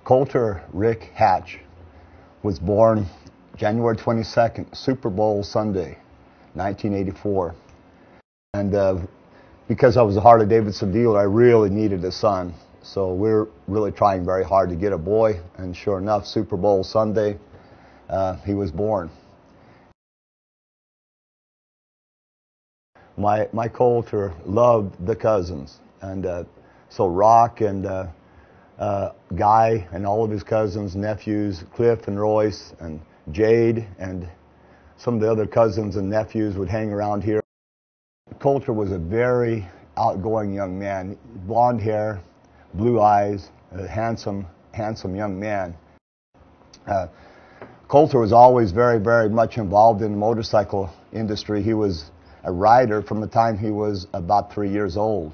Colter Rick Hatch was born January 22nd, Super Bowl Sunday, 1984. And because I was a Harley-Davidson dealer, I really needed a son. So we're really trying very hard to get a boy. And sure enough, Super Bowl Sunday, he was born. My Colter loved the cousins. And so Rock and Guy and all of his cousins, nephews, Cliff and Royce and Jade and some of the other cousins and nephews would hang around here. Colter was a very outgoing young man, blonde hair, blue eyes, a handsome young man. Colter was always very, very much involved in the motorcycle industry. He was a rider from the time he was about 3 years old.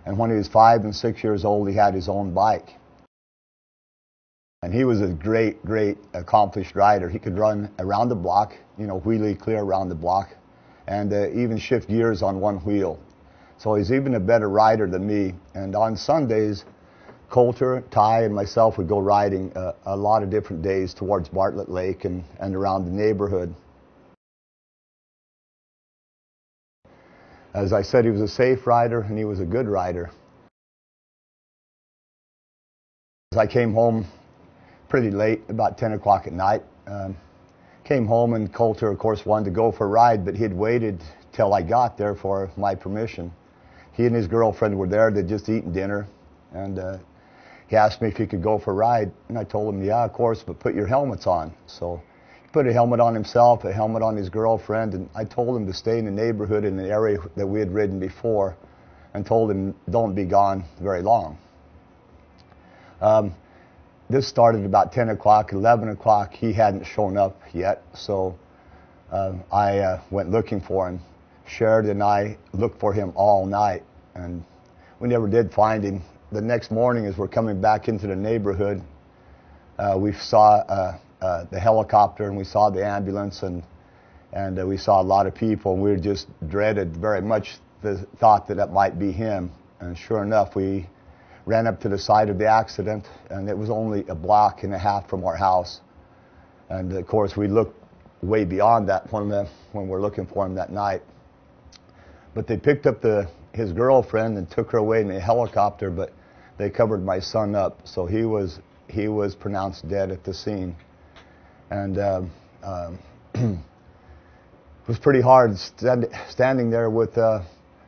And when he was 5 and 6 years old, he had his own bike. And he was a great, great accomplished rider. He could run around the block, you know, wheelie clear around the block, and even shift gears on one wheel. So he's even a better rider than me. And on Sundays, Colter, Ty, and myself would go riding a lot of different days towards Bartlett Lake and around the neighborhood. As I said, he was a safe rider and he was a good rider. I came home pretty late, about 10 o'clock at night. Came home and Colter, of course, wanted to go for a ride, but he'd waited till I got there for my permission. He and his girlfriend were there. They'd just eaten dinner, and he asked me if he could go for a ride, and I told him, yeah, of course, but put your helmets on. So he put a helmet on himself, a helmet on his girlfriend, and I told him to stay in the neighborhood in the area that we had ridden before, and told him don't be gone very long. This started about 10 o'clock, 11 o'clock. He hadn't shown up yet, so I went looking for him. Sheridan and I looked for him all night, and we never did find him. The next morning, as we're coming back into the neighborhood, we saw the helicopter, and we saw the ambulance, and we saw a lot of people, and we just dreaded very much the thought that it might be him. And sure enough, we ran up to the site of the accident, and it was only a block and a half from our house. And of course, we looked way beyond that when we're looking for him that night. But they picked up his girlfriend and took her away in a helicopter, but they covered my son up, so he was pronounced dead at the scene. And it was pretty hard standing there with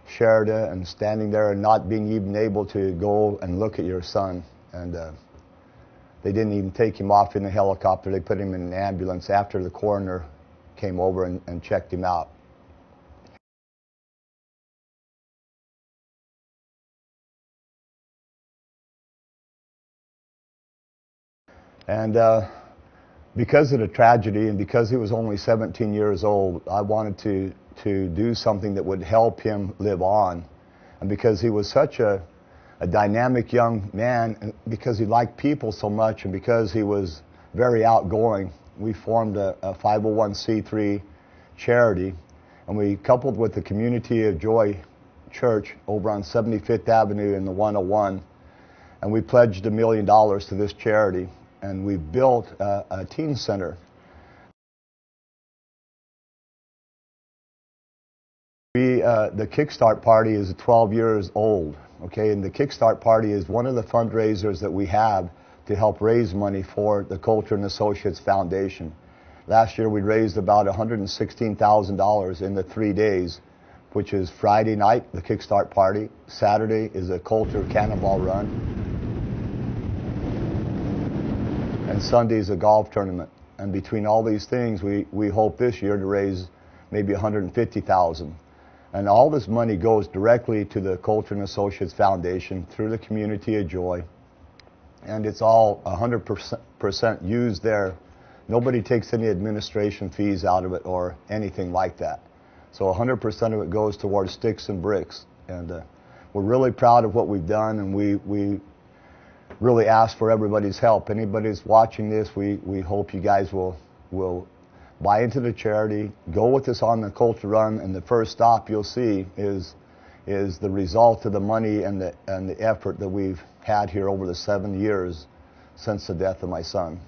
Sheridan and standing there and not being even able to go and look at your son. And they didn't even take him off in the helicopter. They put him in an ambulance after the coroner came over and checked him out. And because of the tragedy and because he was only 17 years old, I wanted to do something that would help him live on. And because he was such a dynamic young man, and because he liked people so much, and because he was very outgoing, we formed a 501c3 charity, and we coupled with the Community of Joy Church over on 75th Avenue in the 101, and we pledged $1 million to this charity, and we built a teen center. The Kickstart Party is 12 years old, okay? And the Kickstart Party is one of the fundraisers that we have to help raise money for the Colter and Associates Foundation. Last year we raised about $116,000 in the 3 days, which is Friday night, the Kickstart Party. Saturday is a Colter Cannonball Run. And Sunday is a golf tournament. And between all these things, we hope this year to raise maybe $150,000. And all this money goes directly to the Colter and Associates Foundation through the Community of Joy. And it's all 100% used there. Nobody takes any administration fees out of it or anything like that. So 100% of it goes towards sticks and bricks. And we're really proud of what we've done, and we really ask for everybody's help. Anybody that's watching this, we hope you guys will buy into the charity, go with us on the Colter Run, and the first stop you'll see is the result of the money and the effort that we've had here over the 7 years since the death of my son.